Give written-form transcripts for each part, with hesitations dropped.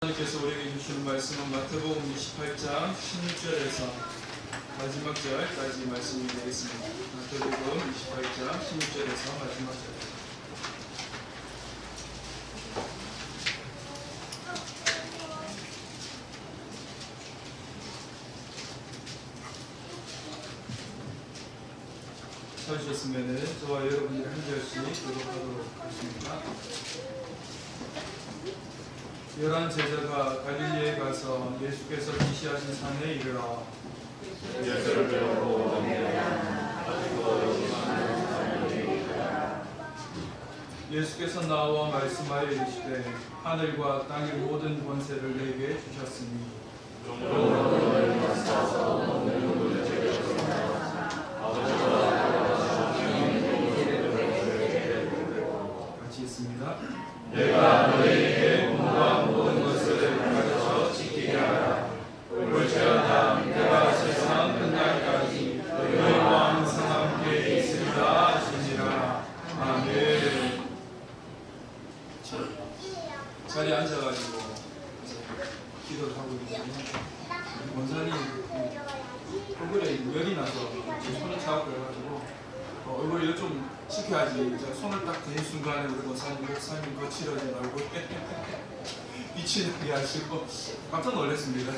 하나님께서 우리에게 주시는 말씀은 마태복음 28장 16절에서 마지막 절까지 말씀이 되겠습니다. 마태복음 28장 16절에서 마지막 절. 찾으셨으면 저와 여러분들이 한 절씩 교독하도록 하겠습니다. 11 제자가 갈릴리에 가서 예수께서 지시하신 산에 이르러 예수를 배우고 예수께서 나와 말씀하여 이르시되 하늘과 땅의 모든 권세를 내게 주셨으니 같이 있습니다. 내가 너희에게 공부한 모든 것을 가르쳐 지키게 하라. 볼지어다 내가 세상 끝날까지 너희와 항상 함께 있으리라 하시니라. 아멘. 자리에 앉아가지고 기도를 하고 있는데 원사님 얼굴에 열이 나서 손을 차고 그래가지고 얼굴을 좀 지켜야지. 손을 딱 대는 순간에 우리 목사님 거칠어진 얼굴에 빛이 나게 하시고 깜짝 놀랐습니다.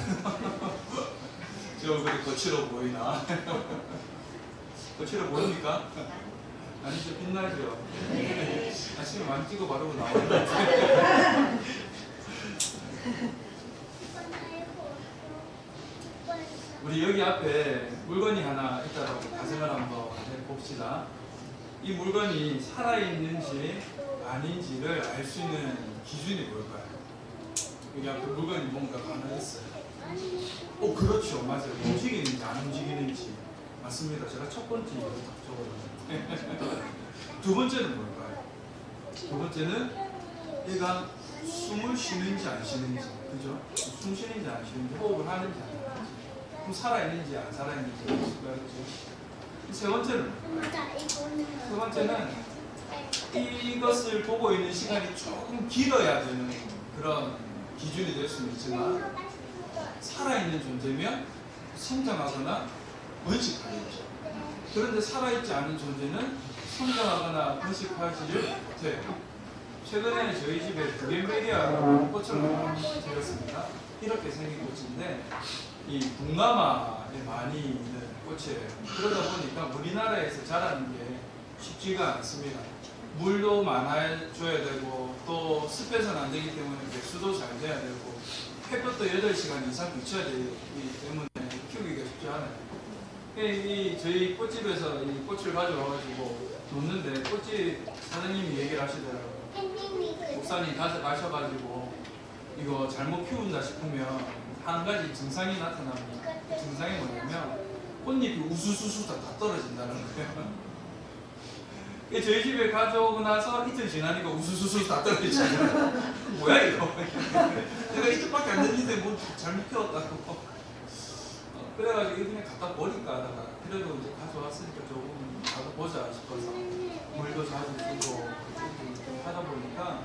제 얼굴이 거칠어 보이나? 거칠어 보입니까? 아니죠, 빛나죠? 아침에 만지고 바르고 나오는데 우리 여기 앞에 물건이 하나 있다고 가정을 한번 해봅시다. 이 물건이 살아있는지 아닌지를 알 수 있는 기준이 뭘까요? 여기 앞에 물건이 뭔가 하나 있어요. 그렇죠. 맞아요. 움직이는지 안 움직이는지. 맞습니다. 제가 첫 번째 적어놨는데 두 번째는 뭘까요? 두 번째는 얘가 숨을 쉬는지 안 쉬는지, 그죠? 숨 쉬는지 안 쉬는지, 호흡을 하는지 안 하는지, 그럼 살아있는지 안 살아있는지 알 수가 있죠. 세 번째는 이것을 보고 있는 시간이 조금 길어야 되는 그런 기준이 될 수는 있지만 살아있는 존재면 성장하거나 번식하겠죠. 그런데 살아있지 않은 존재는 성장하거나 번식하지를 못해요. 최근에 저희 집에 부겐베리아라고 꽃을 들였습니다. 이렇게 생긴 꽃인데 이 동남아에 많이 있는 꽃이에요. 그러다 보니까 우리나라에서 자라는 게 쉽지가 않습니다. 물도 많아줘야 되고 또 습해서는 안 되기 때문에 백수도 잘 돼야 되고 햇볕도 8시간 이상 비춰야 되기 때문에 키우기가 쉽지 않아요. 저희 꽃집에서 이 꽃을 가져와가지고 놓는데 꽃집 사장님이 얘기를 하시더라고요. 목사님 가셔가지고 이거 잘못 키운다 싶으면 한 가지 증상이 나타납니다. 그 증상이 뭐냐면 꽃잎이 우수수수 다 떨어진다는 거예요. 저희 집에 가져오고 나서 이틀 지나니까 우수수수 다 떨어지잖아요. 뭐야 이거? 내가 이틀밖에 안 됐는데 뭐 잘못 키웠다고. 그래가지고 그냥 갖다 버릴까 하다가 그래도 이제 가져왔으니까 조금 가서 보자 싶어서 물도 자주 주고 하다 보니까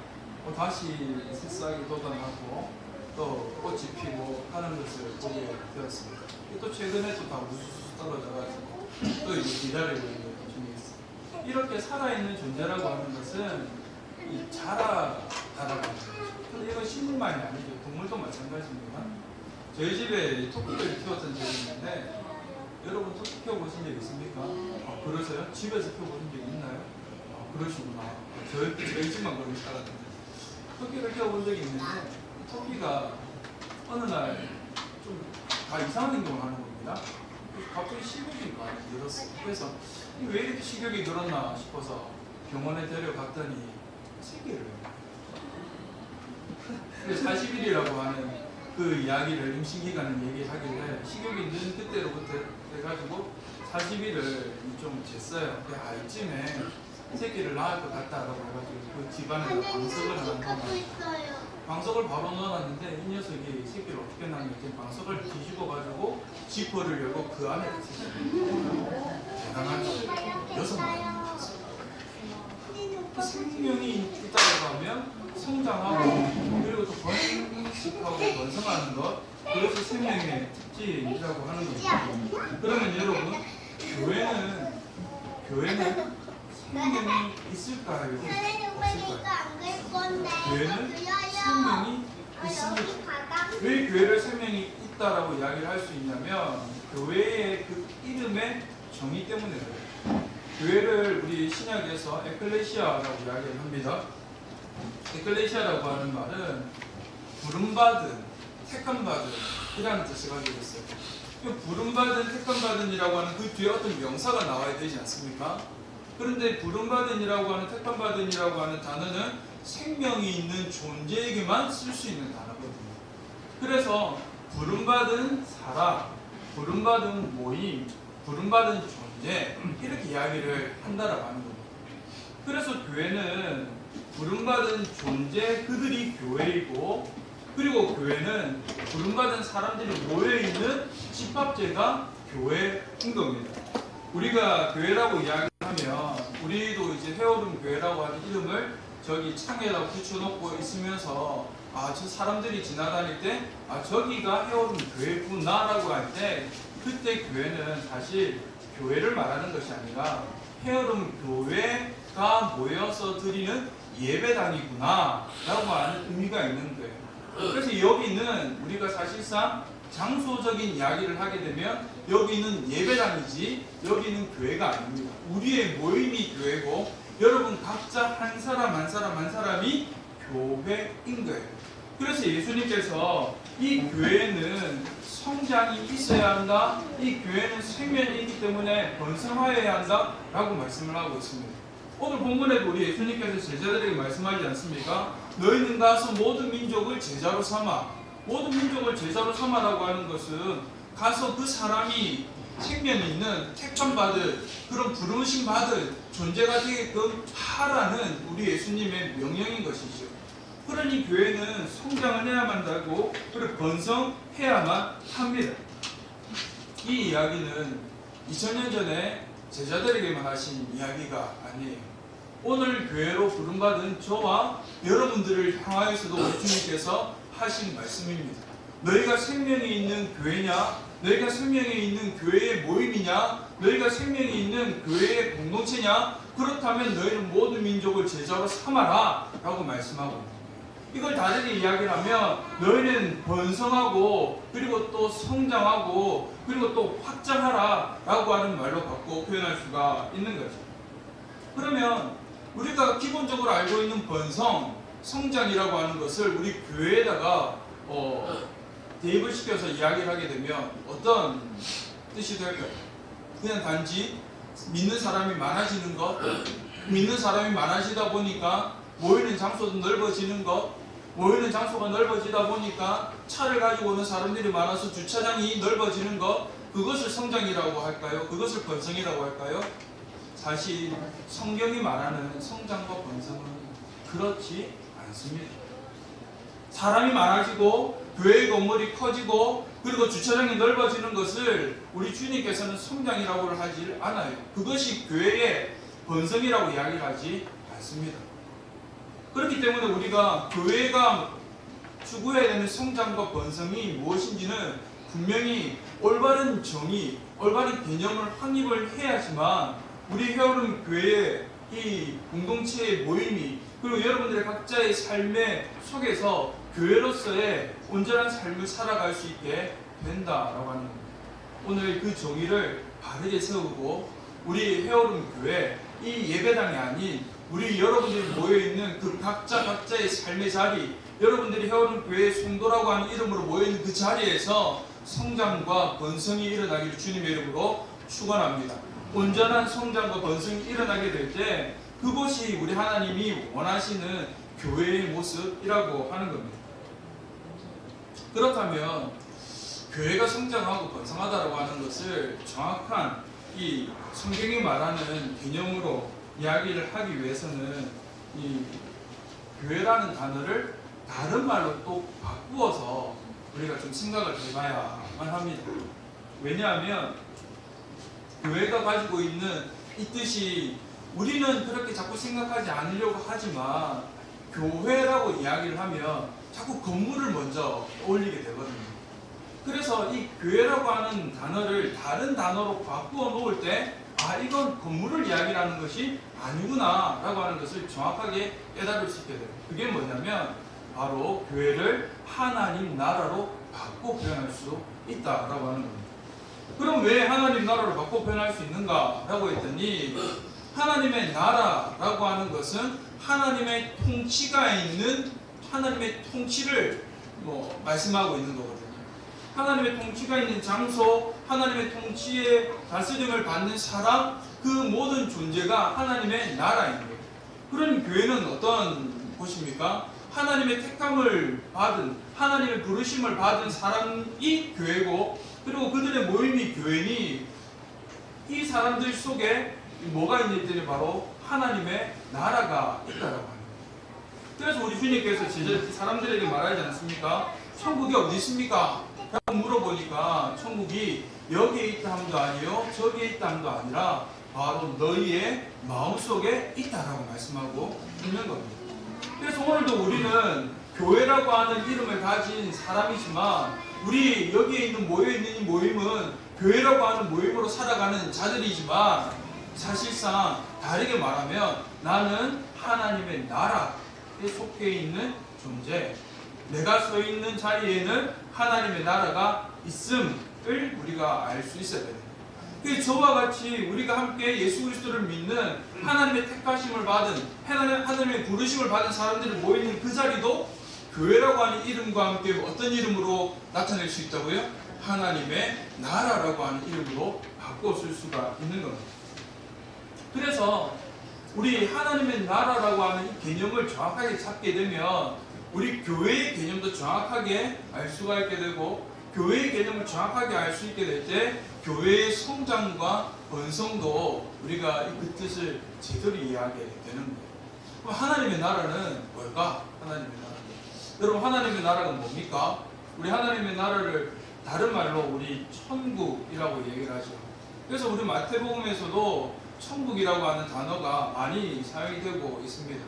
다시 새싹이 돋아나고 또 꽃이 피고 하는 것을 보게 되었습니다. 또 최근에 또 다 우수수 떨어져가지고 또 이제 기다리고 있는 중에 있습니다. 이렇게 살아있는 존재라고 하는 것은 이 자라가다라는 거죠. 근데 이건 식물만이 아니죠. 동물도 마찬가지입니다. 저희 집에 토끼를 키웠던 적이 있는데 여러분 토끼 키워보신 적 있습니까? 그러세요? 집에서 키워보신 적 있나요? 그러시구나. 저희 집만 그렇게 살았는데 토끼를 키워본 적이 있는데 토끼가 어느 날 좀 다 이상한 행동을 하는 겁니다. 갑자기 식욕이 많이 늘었어요. 그래서 왜 이렇게 식욕이 늘었나 싶어서 병원에 데려갔더니 새끼를 40일이라고 하는 그 이야기를 임신기간을 얘기하길래 식욕이 는 그때로부터 해가지고 40일을 좀 쟀어요. 이쯤에 새끼를 낳을 것 같다라고 해가지고 그 집안에다 방석을 하나 넣어놨어요. 방석을 바로 넣어놨는데 이 녀석이 새끼를 어떻게 낳는지 방석을 뒤집어가지고 지퍼를 열고 그 안에 있었어요. 대단한 6마리 생명이 있다고 하면 성장하고 그리고 또 번식하고 번성하는 것, 그것이 생명의 특징이라고 하는 거죠. 그러면 여러분, 교회는 생명이 있을까요? 없을까요? 교회는 생명이 있습니다. 왜 교회를 생명이 있다라고 이야기를 할 수 있냐면 교회의 그 이름의 정의 때문에 그래요. 교회를 우리 신약에서 에클레시아라고 이야기를 합니다. 에클레시아라고 하는 말은 부름받은, 택함받은 이라는 뜻을 가지고 있어요. 부름받은, 택함받은이라고 하는 그 뒤에 어떤 명사가 나와야 되지 않습니까? 그런데 부름받은이라고 하는, 택함받은이라고 하는 단어는 생명이 있는 존재에게만 쓸 수 있는 단어거든요. 그래서 부름받은 사람, 부름받은 모임, 부름받은 존재, 이렇게 이야기를 한다라고 하는 겁니다. 그래서 교회는 부름받은 존재, 그들이 교회이고, 그리고 교회는 부름받은 사람들이 모여있는 집합제가 교회인 겁니다. 우리가 교회라고 이야기하면 우리도 이제 헤어룸 교회라고 하는 이름을 저기 창에다 붙여놓고 있으면서 저 사람들이 지나다닐 때 저기가 헤어룸 교회구나 라고 할 때 그때 교회는 사실 교회를 말하는 것이 아니라 헤어룸 교회가 모여서 드리는 예배당이구나 라고 하는 의미가 있는 거예요. 그래서 여기는 우리가 사실상 장소적인 이야기를 하게 되면 여기는 예배당이지 여기는 교회가 아닙니다. 우리의 모임이 교회고 여러분 각자 한 사람 한 사람 한 사람이 교회인 거예요. 그래서 예수님께서 이 교회는 성장이 있어야 한다, 이 교회는 생명이 있기 때문에 번성하여야 한다 라고 말씀을 하고 있습니다. 오늘 본문에도 우리 예수님께서 제자들에게 말씀하지 않습니까? 너희는 가서 모든 민족을 제자로 삼아. 모든 민족을 제자로 삼아라고 하는 것은 가서 그 사람이 생명이 있는 택함받을 그런 부르심 받을 존재가 되게끔 하라는 우리 예수님의 명령인 것이죠. 그러니 교회는 성장을 해야만 한다고 그리고 번성해야만 합니다. 이 이야기는 2000년 전에 제자들에게만 하신 이야기가 아니에요. 오늘 교회로 부름받은 저와 여러분들을 향하여서도 우리 주님께서 하신 말씀입니다. 너희가 생명이 있는 교회냐? 너희가 생명이 있는 교회의 모임이냐? 너희가 생명이 있는 교회의 공동체냐? 그렇다면 너희는 모든 민족을 제자로 삼아라 라고 말씀하고 있습니다. 이걸 다르게 이야기를 하면 너희는 번성하고 그리고 또 성장하고 그리고 또 확장하라 라고 하는 말로 바꿔 표현할 수가 있는 거죠. 그러면 우리가 기본적으로 알고 있는 번성, 성장이라고 하는 것을 우리 교회에다가 대입을 시켜서 이야기를 하게 되면 어떤 뜻이 될까요? 그냥 단지 믿는 사람이 많아지는 것, 믿는 사람이 많아지다 보니까 모이는 장소도 넓어지는 것, 모이는 장소가 넓어지다 보니까 차를 가지고 오는 사람들이 많아서 주차장이 넓어지는 것, 그것을 성장이라고 할까요? 그것을 번성이라고 할까요? 사실 성경이 말하는 성장과 번성은 그렇지 않습니다. 사람이 많아지고 교회의 건물이 커지고 그리고 주차장이 넓어지는 것을 우리 주님께서는 성장이라고 하지 않아요. 그것이 교회의 번성이라고 이야기를 하지 않습니다. 그렇기 때문에 우리가 교회가 추구해야 되는 성장과 번성이 무엇인지는 분명히 올바른 정의, 올바른 개념을 확립을 해야지만 우리 헤어룸 교회의 이 공동체의 모임이 그리고 여러분들의 각자의 삶의 속에서 교회로서의 온전한 삶을 살아갈 수 있게 된다라고 하는 겁니다. 오늘 그 정의를 바르게 세우고 우리 헤어룸 교회 이 예배당이 아닌 우리 여러분들이 모여있는 그 각자의 삶의 자리, 여러분들이 헤어룸 교회의 성도라고 하는 이름으로 모여있는 그 자리에서 성장과 번성이 일어나기를 주님의 이름으로 축원합니다. 온전한 성장과 번성이 일어나게 될 때 그것이 우리 하나님이 원하시는 교회의 모습이라고 하는 겁니다. 그렇다면 교회가 성장하고 번성하다라고 하는 것을 정확한 이 성경이 말하는 개념으로 이야기를 하기 위해서는 이 교회라는 단어를 다른 말로 또 바꾸어서 우리가 좀 생각을 해봐야만 합니다. 왜냐하면 교회가 가지고 있는 이 뜻이 우리는 그렇게 자꾸 생각하지 않으려고 하지만 교회라고 이야기를 하면 자꾸 건물을 먼저 올리게 되거든요. 그래서 이 교회라고 하는 단어를 다른 단어로 바꾸어 놓을 때 이건 건물을 이야기하는 것이 아니구나 라고 하는 것을 정확하게 깨달을 수 있게 돼요. 그게 뭐냐면 바로 교회를 하나님 나라로 바꿔 표현할 수 있다라고 하는 겁니다. 그럼 왜 하나님 나라로 바꿔 표현할 수 있는가 라고 했더니 하나님의 나라라고 하는 것은 하나님의 통치가 있는 하나님의 통치를 말씀하고 있는 거거든요. 하나님의 통치가 있는 장소, 하나님의 통치의 다스림을 받는 사람, 그 모든 존재가 하나님의 나라인 거예요. 그런 교회는 어떤 곳입니까? 하나님의 택함을 받은, 하나님의 부르심을 받은 사람이 교회고, 그리고 그들의 모임이 교회니 이 사람들 속에 뭐가 있는지 바로 하나님의 나라가 있다라고 합니다. 그래서 우리 주님께서 사람들에게 말하지 않습니까? 천국이 어디 있습니까? 라고 물어보니까 천국이 여기에 있다 함도 아니요 저기에 있다 함도 아니라 바로 너희의 마음속에 있다라고 말씀하고 있는 겁니다. 그래서 오늘도 우리는 교회라고 하는 이름을 가진 사람이지만 우리 여기에 있는 모여있는 이 모임은 교회라고 하는 모임으로 살아가는 자들이지만 사실상 다르게 말하면 나는 하나님의 나라에 속해 있는 존재, 내가 서 있는 자리에는 하나님의 나라가 있음을 우리가 알 수 있어야 됩니다. 저와 같이 우리가 함께 예수 그리스도를 믿는 하나님의 택하심을 받은 하나님의 부르심을 받은 사람들이 모이는 그 자리도 교회라고 하는 이름과 함께 어떤 이름으로 나타낼 수 있다고요? 하나님의 나라라고 하는 이름으로 바꿔 쓸 수가 있는 겁니다. 그래서 우리 하나님의 나라라고 하는 이 개념을 정확하게 잡게 되면 우리 교회의 개념도 정확하게 알 수가 있게 되고 교회의 개념을 정확하게 알 수 있게 될 때 교회의 성장과 번성도 우리가 그 뜻을 제대로 이해하게 되는 거예요. 그럼 하나님의 나라는 뭘까? 하나님의 나라. 여러분 하나님의 나라가 뭡니까? 우리 하나님의 나라를 다른 말로 우리 천국이라고 얘기를 하죠. 그래서 우리 마태복음에서도 천국이라고 하는 단어가 많이 사용이 되고 있습니다.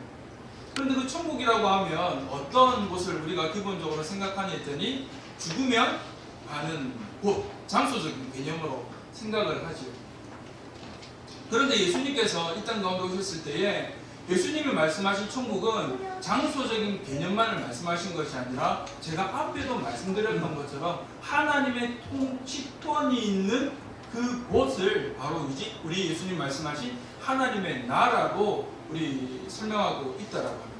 그런데 그 천국이라고 하면 어떤 곳을 우리가 기본적으로 생각하니 했더니 죽으면 가는 곳, 장소적인 개념으로 생각을 하죠. 그런데 예수님께서 이 땅 가운데 오셨을 때에 예수님이 말씀하신 천국은 장소적인 개념만을 말씀하신 것이 아니라 제가 앞에도 말씀드렸던 것처럼 하나님의 통치권이 있는 그 곳을 바로 우리 예수님 말씀하신 하나님의 나라로 우리 설명하고 있다라고 합니다.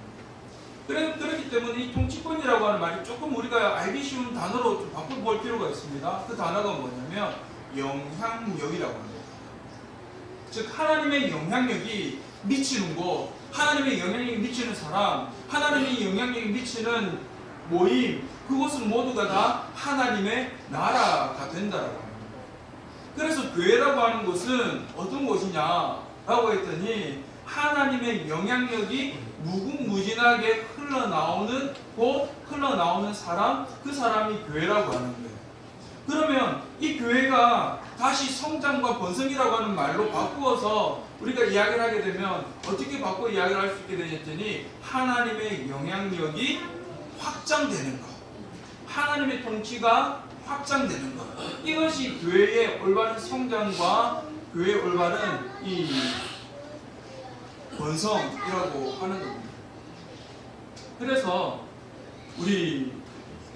그렇기 때문에 이 통치권이라고 하는 말이 조금 우리가 알기 쉬운 단어로 좀 바꿔볼 필요가 있습니다. 그 단어가 뭐냐면 영향력이라고 합니다. 즉 하나님의 영향력이 미치는 곳, 하나님의 영향력이 미치는 사람, 하나님의 영향력이 미치는 모임, 그곳은 모두가 다 하나님의 나라가 된다라고 합니다. 그래서 교회라고 하는 곳은 어떤 곳이냐라고 했더니 하나님의 영향력이 무궁무진하게 흘러나오는 곳, 흘러나오는 사람, 그 사람이 교회라고 하는 거예요. 그러면 이 교회가 다시 성장과 번성이라고 하는 말로 바꾸어서 우리가 이야기를 하게 되면 어떻게 바꿔 이야기를 할 수 있게 되겠더니 하나님의 영향력이 확장되는 것, 하나님의 통치가 확장되는 것, 이것이 교회의 올바른 성장과 교회의 올바른 이 번성이라고 하는 겁니다. 그래서 우리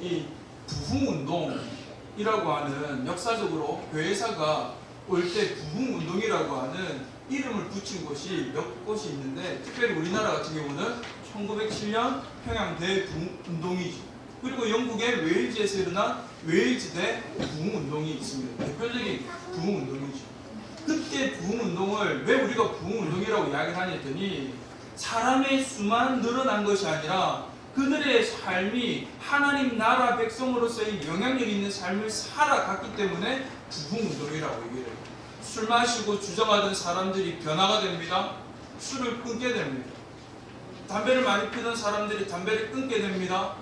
이 부흥운동이라고 하는 역사적으로 교회사가 올 때 부흥운동이라고 하는 이름을 붙인 곳이 몇 곳이 있는데 특별히 우리나라 같은 경우는 1907년 평양 대부흥운동이죠. 그리고 영국의 웨일즈에서 일어난 웨일즈 대부흥운동이 있습니다. 대표적인 부흥운동이죠. 그때 부흥운동을 왜 우리가 부흥운동이라고 이야기를 하냐 했더니 사람의 수만 늘어난 것이 아니라 그들의 삶이 하나님 나라 백성으로서의 영향력 있는 삶을 살아갔기 때문에 부흥운동이라고 얘기를 해요. 술 마시고 주정하던 사람들이 변화가 됩니다. 술을 끊게 됩니다. 담배를 많이 피던 사람들이 담배를 끊게 됩니다.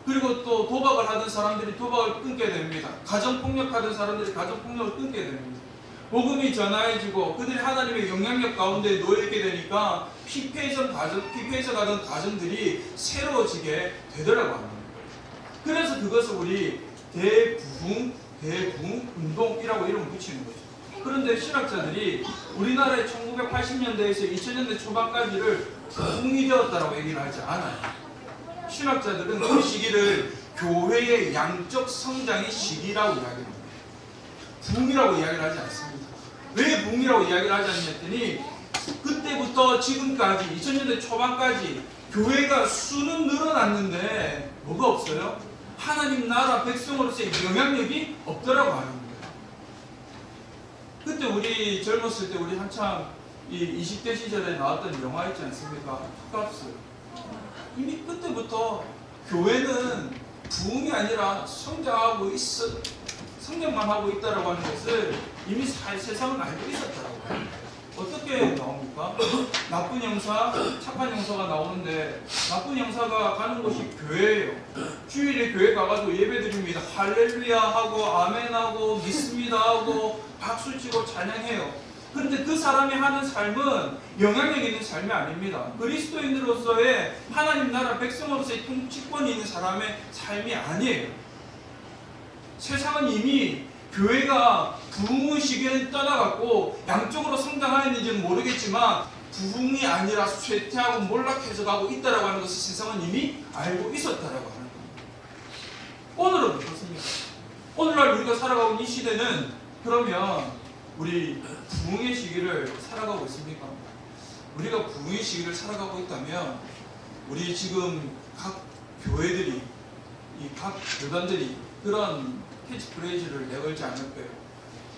그리고 또 도박을 하던 사람들이 도박을 끊게 됩니다. 가정폭력하던 사람들이 가정폭력을 끊게 됩니다. 복음이 전화해지고 그들이 하나님의 영향력 가운데 놓여있게 되니까 피폐해져 가던 가정들이 새로워지게 되더라고 합니다. 그래서 그것을 우리 대부흥 운동이라고 이름 붙이는 거죠. 그런데 신학자들이 우리나라의 1980년대에서 2000년대 초반까지를 부흥이 되었다라고 얘기를 하지 않아요. 신학자들은 그 시기를 교회의 양적 성장의 시기라고 이야기합니다. 부흥이라고 이야기를 하지 않습니다. 왜 부흥이라고 이야기를 하지 않냐 했더니 그때부터 지금까지 2000년대 초반까지 교회가 수는 늘어났는데 뭐가 없어요? 하나님 나라 백성으로서의 영향력이 없더라고 하는 거예요. 그때 우리 젊었을 때 우리 한참 이 20대 시절에 나왔던 영화 있지 않습니까? 흑갑스. 이미 그때부터 교회는 부흥이 아니라 성장만 하고 있다라고 하는 것을 이미 세상은 알고 있었더라고요. 어떻게 나옵니까? 나쁜 형사, 착한 형사가 나오는데 나쁜 형사가 가는 곳이 교회예요. 주일에 교회 가가지고 예배드립니다. 할렐루야 하고 아멘 하고 믿습니다 하고 박수 치고 찬양해요. 그런데 그 사람이 하는 삶은 영향력 있는 삶이 아닙니다. 그리스도인으로서의 하나님 나라 백성으로서의 통치권이 있는 사람의 삶이 아니에요. 세상은 이미 교회가 부흥의 시기를 떠나갔고 양쪽으로 성장하였는지는 모르겠지만 부흥이 아니라 쇠퇴하고 몰락해서 가고 있다라고 하는 것을 세상은 이미 알고 있었다라고 하는 겁니다. 오늘은 어떻습니까? 오늘날 우리가 살아가고 있는 이 시대는 그러면 우리 부흥의 시기를 살아가고 있습니까? 우리가 부흥의 시기를 살아가고 있다면 우리 지금 각 교회들이 이 각 교단들이 그런 캐치프레이즈를 내걸지 않을 거예요.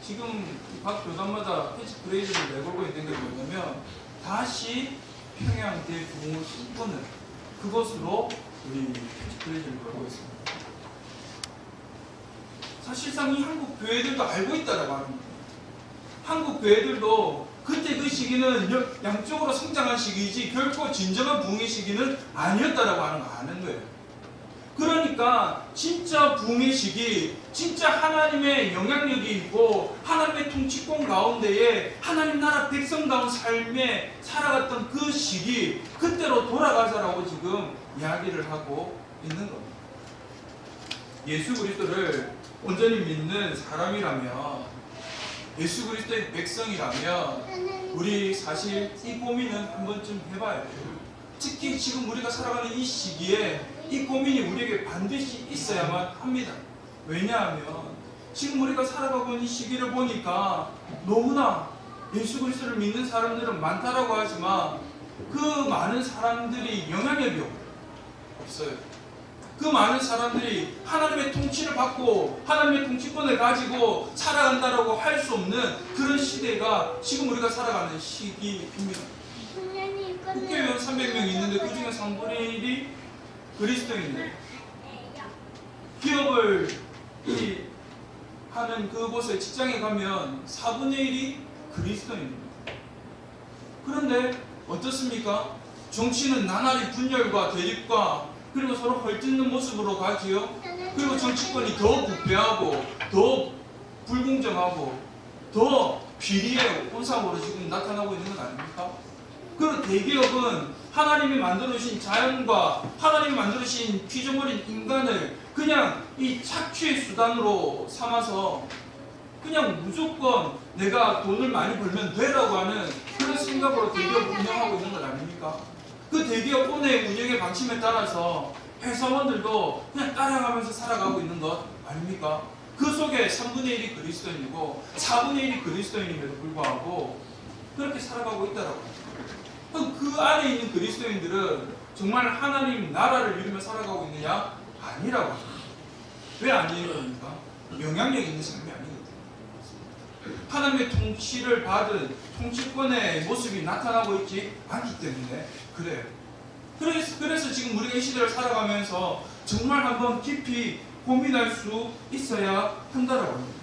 지금 각 교단마다 캐치프레이즈를 내걸고 있는 게 뭐냐면 다시 평양 대부흥을 꿈꾸는 그것으로 우리 캐치프레이즈를 걸고 있습니다. 사실상 이 한국 교회들도 알고 있다라고 하는 거예요. 한국 교회들도 그때 그 시기는 양쪽으로 성장한 시기이지 결코 진정한 부흥의 시기는 아니었다라고 하는 거 아는 거예요. 그러니까 진짜 부흥의 시기, 진짜 하나님의 영향력이 있고 하나님의 통치권 가운데에 하나님 나라 백성다운 삶에 살아갔던 그 시기, 그때로 돌아가자라고 지금 이야기를 하고 있는 겁니다. 예수 그리스도를 온전히 믿는 사람이라면, 예수 그리스도의 백성이라면 우리 사실 이 고민은 한 번쯤 해봐야 돼요. 특히 지금 우리가 살아가는 이 시기에 이 고민이 우리에게 반드시 있어야만 합니다. 왜냐하면 지금 우리가 살아가고 있는 이 시기를 보니까 너무나 예수 그리스도를 믿는 사람들은 많다라고 하지만 그 많은 사람들이 영향력이 없어요. 그 많은 사람들이 하나님의 통치를 받고 하나님의 통치권을 가지고 살아간다라고 할 수 없는 그런 시대가 지금 우리가 살아가는 시기입니다. 국회의원 300명 있는데 그 중에 3분의 1이 그리스도인이에요. 기업을 하는 그곳에 직장에 가면 4분의 1이 그리스도인입니다. 그런데 어떻습니까? 정치는 나날이 분열과 대립과 그리고 서로 헐뜯는 모습으로 가지요. 그리고 정치권이 더 부패하고 더 불공정하고 더 비리의 온상으로 지금 나타나고 있는 건 아닙니까? 그리고 대기업은 하나님이 만들어주신 자연과 하나님이 만들어주신 피조물인 인간을 그냥 이 착취의 수단으로 삼아서 그냥 무조건 내가 돈을 많이 벌면 되라고 하는 그런 생각으로 대기업을 운영하고 있는 건 아닙니까? 그 대기업 본의 운영의 방침에 따라서 회사원들도 그냥 따라가면서 살아가고 있는 것 아닙니까? 그 속에 3분의 1이 그리스도인이고 4분의 1이 그리스도인임에도 불구하고 그렇게 살아가고 있다라고 합니다. 그럼 그 안에 있는 그리스도인들은 정말 하나님 나라를 이루며 살아가고 있느냐? 아니라고 합니다. 왜 아니랍니까? 영향력 있는 삶이 아니거든요. 하나님의 통치를 받은 통치권의 모습이 나타나고 있지 않기 때문에 그래요. 그래서 지금 우리가 이 시대를 살아가면서 정말 한번 깊이 고민할 수 있어야 한다라고 합니다.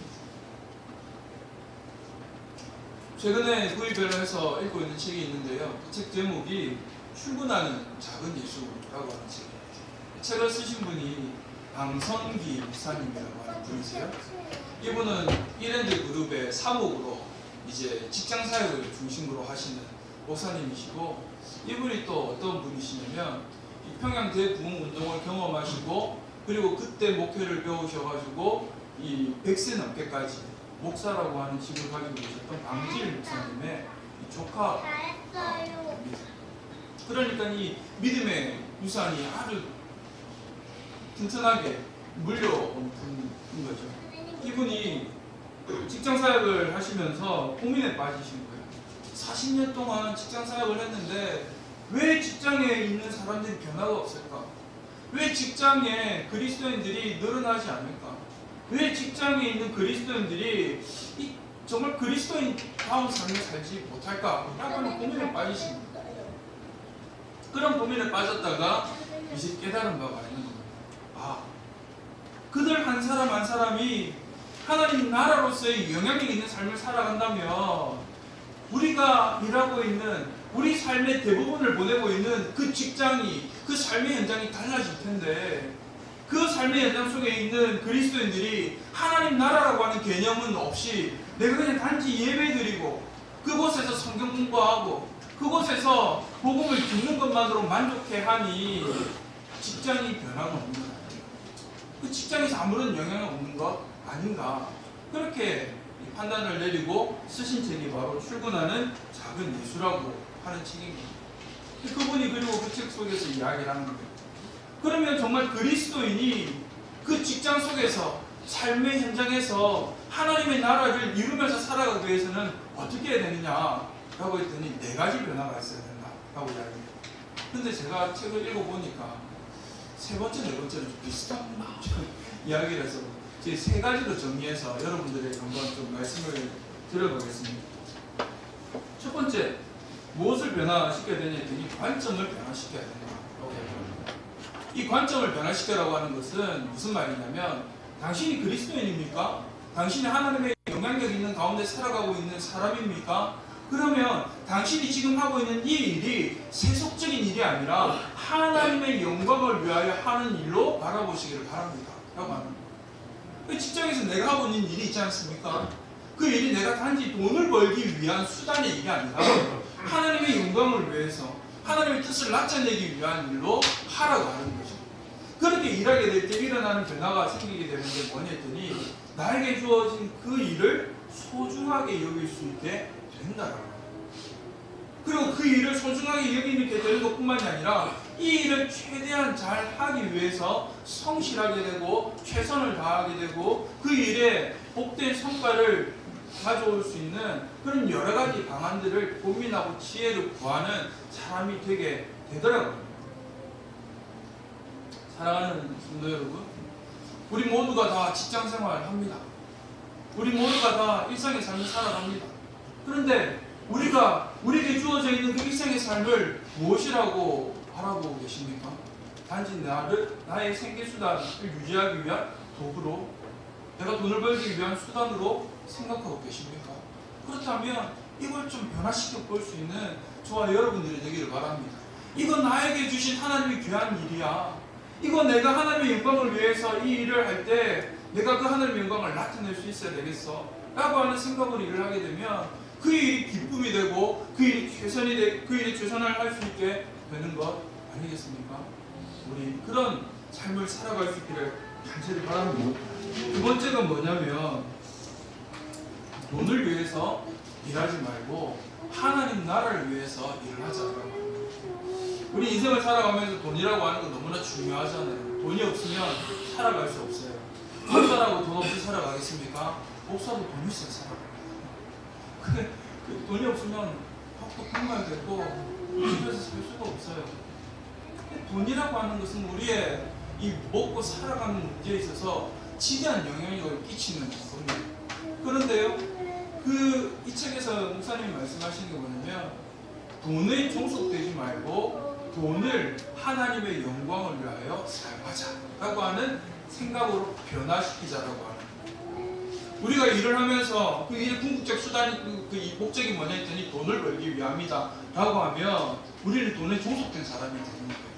최근에 구입을 해서 읽고 있는 책이 있는데요. 그 책 제목이 출근하는 작은 예수라고 하는 책이에요. 책을 쓰신 분이 방선기 목사님이라고 하는 분이세요. 이분은 이랜드 그룹의 사목으로 이제 직장 사역을 중심으로 하시는 목사님이시고, 이분이 또 어떤 분이시냐면 이 평양 대부흥 운동을 경험하시고 그리고 그때 목회를 배우셔가지고 이 100세 넘게까지 목사라고 하는 직을 가지고 계셨던 방지일 목사님의 이 조카입니다. 그러니까 이 믿음의 유산이 아주 튼튼하게 물려온 분인 거죠. 이분이 직장 사역을 하시면서 고민에 빠지신 거예요. 40년 동안 직장 사역을 했는데 왜 직장에 있는 사람들이 변화가 없을까? 왜 직장에 그리스도인들이 늘어나지 않을까? 왜 직장에 있는 그리스도인들이 정말 그리스도인다운 삶을 살지 못할까? 라는 고민에 빠지신 거예요. 그런 고민에 빠졌다가 이제 깨달은 바가 있는 겁니다. 아, 그들 한 사람 한 사람이 하나님 나라로서의 영향력 있는 삶을 살아간다면 우리가 일하고 있는 우리 삶의 대부분을 보내고 있는 그 직장이 그 삶의 현장이 달라질 텐데 그 삶의 현장 속에 있는 그리스도인들이 하나님 나라라고 하는 개념은 없이 내가 그냥 단지 예배드리고 그곳에서 성경 공부하고 그곳에서 복음을 듣는 것만으로 만족해하니 직장이 변화가 없는 것 같아요. 그 직장에서 아무런 영향이 없는 것 아닌가, 그렇게 판단을 내리고 쓰신 책이 바로 출근하는 작은 예수라고 하는 책입니다. 그분이 그리고 그 책 속에서 이야기를 하는 거예요. 그러면 정말 그리스도인이 그 직장 속에서 삶의 현장에서 하나님의 나라를 이루면서 살아가기 위해서는 어떻게 해야 되느냐라고 했더니 4가지 변화가 있어야 된다라고 이야기해요. 근데 제가 책을 읽어보니까 세 번째, 네 번째는 좀 비슷한 이야기를 해서 제 3가지로 정리해서 여러분들에게 한번 좀 말씀을 드려보겠습니다. 첫 번째, 무엇을 변화시켜야 되냐 했더니 관점을 변화시켜야 된다라고 이야기합니다. 이 관점을 변화시켜라고 하는 것은 무슨 말이냐면 당신이 그리스도인입니까? 당신이 하나님의 영향력 있는 가운데 살아가고 있는 사람입니까? 그러면 당신이 지금 하고 있는 이 일이 세속적인 일이 아니라 하나님의 영광을 위하여 하는 일로 바라보시기를 바랍니다. 라고 하는 거예요. 그 직장에서 내가 하고 있는 일이 있지 않습니까? 그 일이 내가 단지 돈을 벌기 위한 수단의 일이 아니라 하나님의 영광을 위해서 하나님의 뜻을 나타내기 위한 일로 하라고 하는 거죠. 그렇게 일하게 될 때 일어나는 변화가 생기게 되는 게 뭐냐 했더니 나에게 주어진 그 일을 소중하게 여길 수 있게 된다라고. 그리고 그 일을 소중하게 여기게 되는 것뿐만이 아니라 이 일을 최대한 잘 하기 위해서 성실하게 되고 최선을 다하게 되고 그 일에 복된 성과를 가져올 수 있는 그런 여러 가지 방안들을 고민하고 지혜를 구하는 사람이 되게 되더라고요. 사랑하는 성도 여러분, 우리 모두가 다 직장생활을 합니다. 우리 모두가 다 일상의 삶을 살아갑니다. 그런데 우리에게 주어져 있는 그 일상의 삶을 무엇이라고 바라보고 계십니까? 단지 나의 생계수단을 유지하기 위한 도구로, 내가 돈을 벌기 위한 수단으로 생각하고 계십니까? 그렇다면 이걸 좀 변화시켜 볼 수 있는 저와 여러분들이 되기를 바랍니다. 이건 나에게 주신 하나님의 귀한 일이야. 이건 내가 하나님의 영광을 위해서 이 일을 할 때 내가 그 하나님의 영광을 나타낼 수 있어야 되겠어 라고 하는 생각으로 일을 하게 되면 그 일이 기쁨이 되고 그 일이 최선을 할 수 있게 되는 것 아니겠습니까? 우리 그런 삶을 살아갈 수 있기를 간절히 바랍니다. 두 번째가 뭐냐면 돈을 위해서 일하지 말고 하나님 나라를 위해서 일을 하자고. 우리 인생을 살아가면서 돈이라고 하는 건 너무나 중요하잖아요. 돈이 없으면 살아갈 수 없어요. 목사라고 돈 없이 살아가겠습니까? 목사도 돈 있어야 살아가요. 돈이 없으면 밥도 굶어야 되고 집에서 살 수가 없어요. 돈이라고 하는 것은 우리의 이 먹고 살아가는 문제에 있어서 지대한 영향력을 끼치는 겁니다. 그런데요, 이 책에서 목사님이 말씀하시는 게 뭐냐면 돈에 종속되지 말고 돈을 하나님의 영광을 위하여 사용하자라고 하는 생각으로 변화시키자라고 하는 거예요. 우리가 일을 하면서 그 일의 궁극적 수단이 이 목적이 뭐냐 했더니 돈을 벌기 위함이다 라고 하면 우리는 돈에 종속된 사람이 되는 거예요.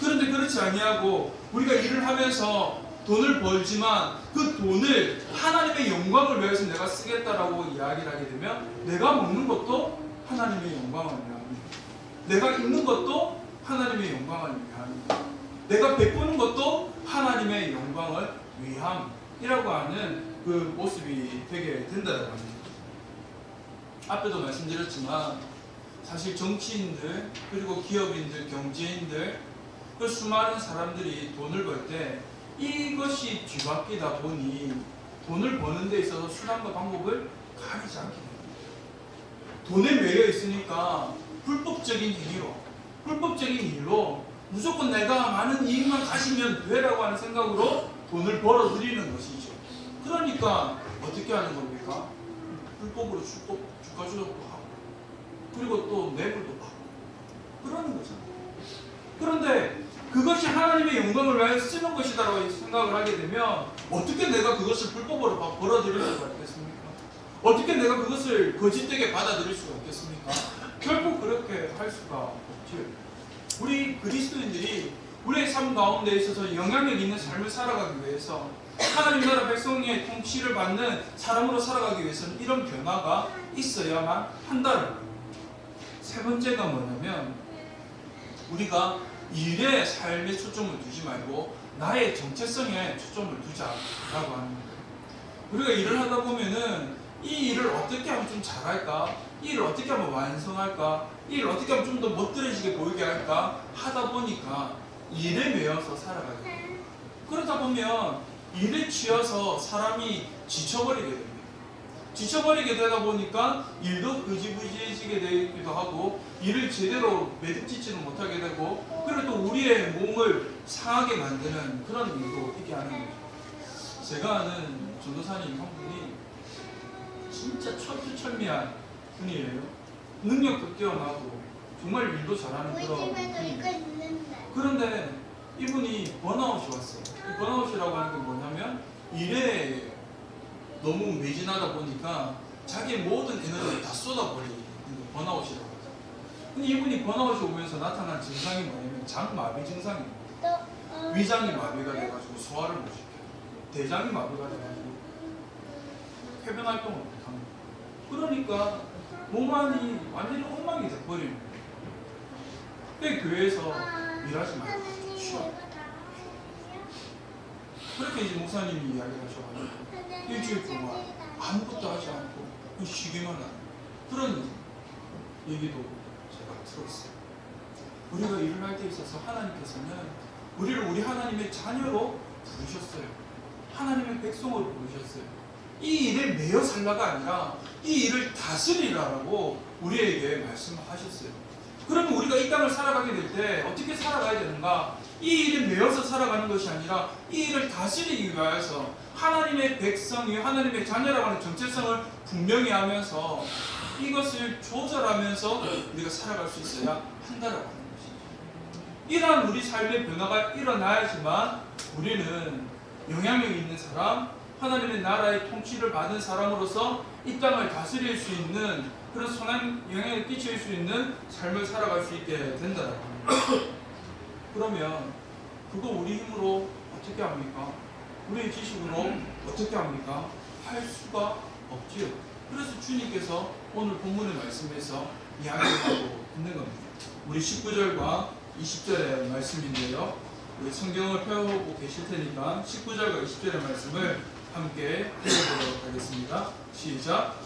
그런데 그렇지 아니하고 우리가 일을 하면서 돈을 벌지만 그 돈을 하나님의 영광을 위해서 내가 쓰겠다라고 이야기를 하게 되면 내가 먹는 것도 하나님의 영광을 위함이다. 내가 입는 것도 하나님의 영광을 위함이다. 내가 베푸는 것도 하나님의 영광을 위함이라고 하는 그 모습이 되게 된다고 합니다. 앞에도 말씀드렸지만 사실 정치인들 그리고 기업인들, 경제인들 그 수많은 사람들이 돈을 벌 때 이것이 뒤바뀌다 보니 돈을 버는 데 있어서 수단과 방법을 가리지 않게 됩니다. 돈에 매여 있으니까 불법적인 일로 무조건 내가 많은 이익만 가지면 되라고 하는 생각으로 돈을 벌어들이는 것이죠. 그러니까 어떻게 하는 겁니까? 불법으로 주가 조작도 하고 그리고 또 뇌물도 받고 그러는 거잖아요. 그런데 그것이 하나님의 영광을 위하여 쓰는 것이다라고 생각을 하게 되면 어떻게 내가 그것을 불법으로 벌어들일 수가 있겠습니까? 어떻게 내가 그것을 거짓되게 받아들일 수가 있겠습니까? 결국 그렇게 할 수가 없지요. 우리 그리스도인들이 우리의 삶 가운데 있어서 영향력 있는 삶을 살아가기 위해서 하나님 나라 백성의 통치를 받는 사람으로 살아가기 위해서는 이런 변화가 있어야만 한다는 거예요. 세 번째가 뭐냐면 우리가 일에 삶에 초점을 두지 말고 나의 정체성에 초점을 두자라고 하는 거예요. 우리가 일을 하다 보면은 이 일을 어떻게 하면 좀 잘할까? 이 일을 어떻게 하면 완성할까? 이 일을 어떻게 하면 좀 더 멋들어지게 보이게 할까? 하다 보니까 일에 매여서 살아가게 돼요. 그러다 보면 일에 치여서 사람이 지쳐버리게 됩니다. 지쳐버리게 되다 보니까 일도 흐지부지해지게 되기도 하고 일을 제대로 매듭짓지는 못하게 되고 그리고 또 우리의 몸을 상하게 만드는 그런 일도 있게 하는 거죠. 제가 아는 전도사님 한 분이 진짜 철두철미한 분이에요. 능력도 뛰어나고 정말 일도 잘하는 그런 분이에요. 그런데 이분이 번아웃이 왔어요. 이 번아웃이라고 하는 게 뭐냐면 일에 너무 매진하다 보니까 자기의 모든 에너지를 다 쏟아버리는 게 번아웃이라고 하죠. 근데 이분이 번아웃이 오면서 나타난 증상이 뭐냐면 장마비 증상입니다. 위장이 마비가 돼가지고 소화를 못 시켜요. 대장이 마비가 돼가지고 쾌변 활동을 못합니다. 그러니까 몸 안이 완전히 엉망이 돼버리는 거예요. 근데 교회에서 일하지 말고 쉬어. 그렇게 이제 목사님이 이야기를 하셔가지고 일주일 동안 아무것도 하지 않고 쉬기만 하는 그런 얘기도 제가 들었어요. 우리가 일을 할 때 있어서 하나님께서는 우리를 우리 하나님의 자녀로 부르셨어요. 하나님의 백성으로 부르셨어요. 이 일에 매여 살라가 아니라 이 일을 다스리라라고 우리에게 말씀하셨어요. 그러면 우리가 이 땅을 살아가게 될 때 어떻게 살아가야 되는가? 이 일에 매여서 살아가는 것이 아니라 이 일을 다스리기 위해서 하나님의 백성이 하나님의 자녀라고 하는 정체성을 분명히 하면서 이것을 조절하면서 우리가 살아갈 수 있어야 한다라고 하는 것이죠. 이러한 우리 삶의 변화가 일어나야지만 우리는 영향력 있는 사람, 하나님의 나라의 통치를 받은 사람으로서 이 땅을 다스릴 수 있는 그런 선한 영향을 끼칠 수 있는 삶을 살아갈 수 있게 된다라고 합니다. 그러면 그거 우리 힘으로 어떻게 합니까? 우리의 지식으로 어떻게 합니까? 할 수가 없지요. 그래서 주님께서 오늘 본문의 말씀에서 이야기하고 있는 겁니다. 우리 19절과 20절의 말씀인데요. 우리 성경을 펴보고 계실 테니까 19절과 20절의 말씀을 함께 읽어보도록 하겠습니다. 시작.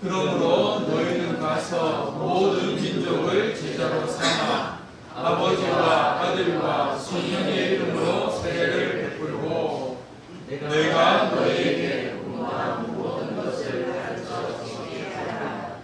그러므로 너희는 가서 모든 민족을 제자로 삼아 아버지와 아들과 성령의 이름으로 세례를 베풀고 내가 너희에게 분부한 모든 것을 가르쳐 지키게 하라.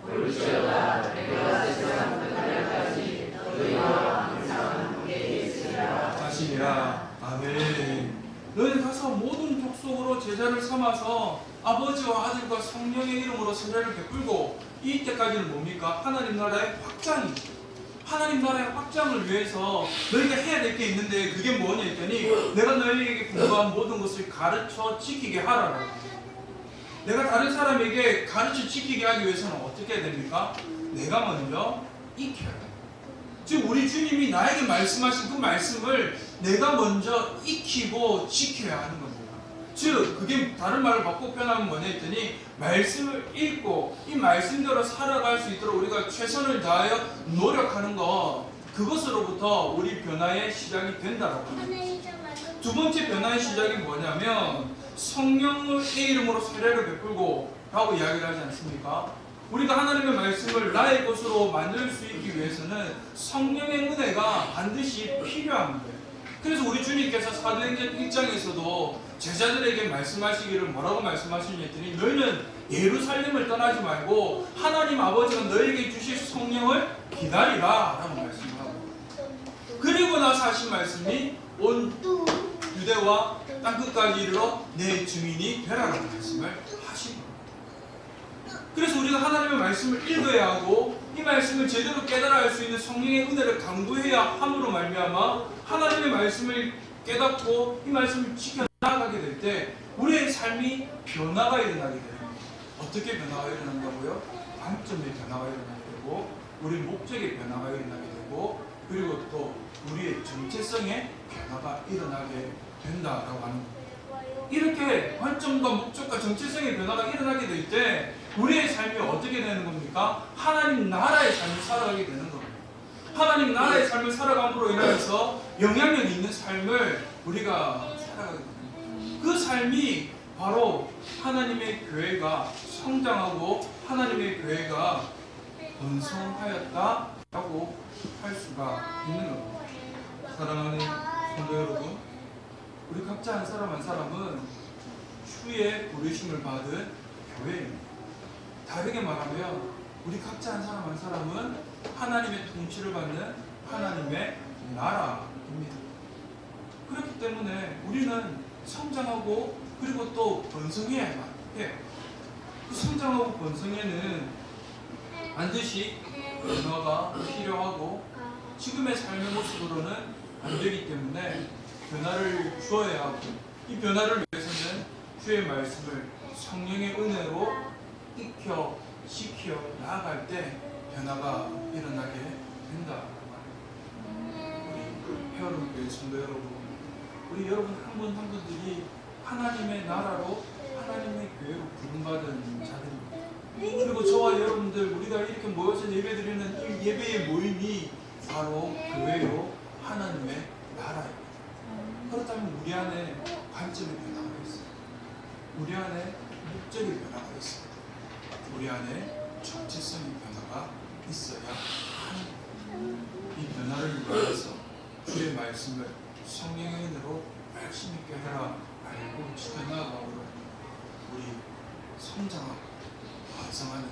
볼지어다 내가 세상 끝날까지 너희와 항상 함께 있으리라 하시니라. 아멘. 너희는 가서 모든 족속으로 제자를 삼아서 아버지와 아들과 성령의 이름으로 세례를 베풀고 이때까지는 뭡니까? 하나님 나라의 확장이죠. 하나님 나라의 확장을 위해서 너희가 해야 될 게 있는데 그게 뭐냐 했더니 내가 너희에게 분부한 모든 것을 가르쳐 지키게 하라고. 내가 다른 사람에게 가르쳐 지키게 하기 위해서는 어떻게 해야 됩니까? 내가 먼저 익혀야 됩니다. 즉 우리 주님이 나에게 말씀하신 그 말씀을 내가 먼저 익히고 지켜야 하는 겁니다. 즉 그게 다른 말을 바꿔 표현하면 뭐냐 했더니 말씀을 읽고 이 말씀대로 살아갈 수 있도록 우리가 최선을 다하여 노력하는 것, 그것으로부터 우리 변화의 시작이 된다고 합니다. 두 번째 변화의 시작이 뭐냐면 성령을 내 이름으로 세례를 베풀고 라고 이야기를 하지 않습니까? 우리가 하나님의 말씀을 나의 것으로 만들 수 있기 위해서는 성령의 은혜가 반드시 필요한 거예요. 그래서 우리 주님께서 사도행전 1장에서도 제자들에게 말씀하시기를 뭐라고 말씀하시냐 했더니 너희는 예루살렘을 떠나지 말고 하나님 아버지가 너희에게 주실 성령을 기다리라 라고 말씀하고, 그리고 나서 하신 말씀이 온 유대와 땅끝까지 이르러 내 증인이 되라라고 말씀을 하신 겁니다. 그래서 우리가 하나님의 말씀을 읽어야 하고 이 말씀을 제대로 깨달아 알 수 있는 성령의 은혜를 강구해야 함으로 말미암아 하나님의 말씀을 깨닫고 이 말씀을 지켜나가게 될 때 우리의 삶이 변화가 일어나게 돼요. 어떻게 변화가 일어난다고요? 관점의 변화가 일어나게 되고 우리 목적의 변화가 일어나게 되고 그리고 또 우리의 정체성의 변화가 일어나게 된다라고 하는 거예요. 이렇게 관점과 목적과 정체성의 변화가 일어나게 될 때 우리의 삶이 어떻게 되는 겁니까? 하나님 나라의 삶을 살아가게 되는 겁니다. 하나님 나라의 삶을 살아감으로 인해서 영향력 있는 삶을 우리가 살아가게 됩니다. 그 삶이 바로 하나님의 교회가 성장하고 하나님의 교회가 번성하였다라고 할 수가 있는 겁니다. 사랑하는 성도 여러분, 우리 각자 한 사람 한 사람은 주의 부르심을 받은 교회입니다. 다르게 말하면 우리 각자 한 사람 한 사람은 하나님의 통치를 받는 하나님의 나라입니다. 그렇기 때문에 우리는 성장하고 그리고 또 번성해야만 해요. 그 성장하고 번성에는 반드시 변화가 필요하고 지금의 삶의 모습으로는 안 되기 때문에 변화를 주어야 하고 이 변화를 위해서는 주의 말씀을 성령의 은혜로 익혀 시켜 나아갈 때 변화가 일어나게 된다고 말합니다. 우리 헤어론교회 성도 여러분, 우리 여러분 한 분 한 분들이 하나님의 나라로 하나님의 교회로 부름받은 자들입니다. 그리고 저와 여러분들 우리가 이렇게 모여서 예배드리는 이 예배의 모임이 바로 교회요 하나님의 나라입니다. 그렇다면 우리 안에 관점의 변화가 있어요. 우리 안에 목적의 변화가 있어요. 우리 안에 정체성의 변화가 있어야 합니다. 이 변화를 위해서 주의 말씀을 성령의 은혜로 열심히 깨달아 알고 지켜나가므로 우리 성장하고 완성하는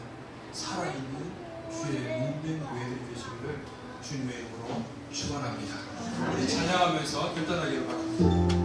살아있는 주의 몸된 교회들이 되시기를 주님의 이름으로 축원합니다. 우리 찬양하면서 결단하기를 바랍니다.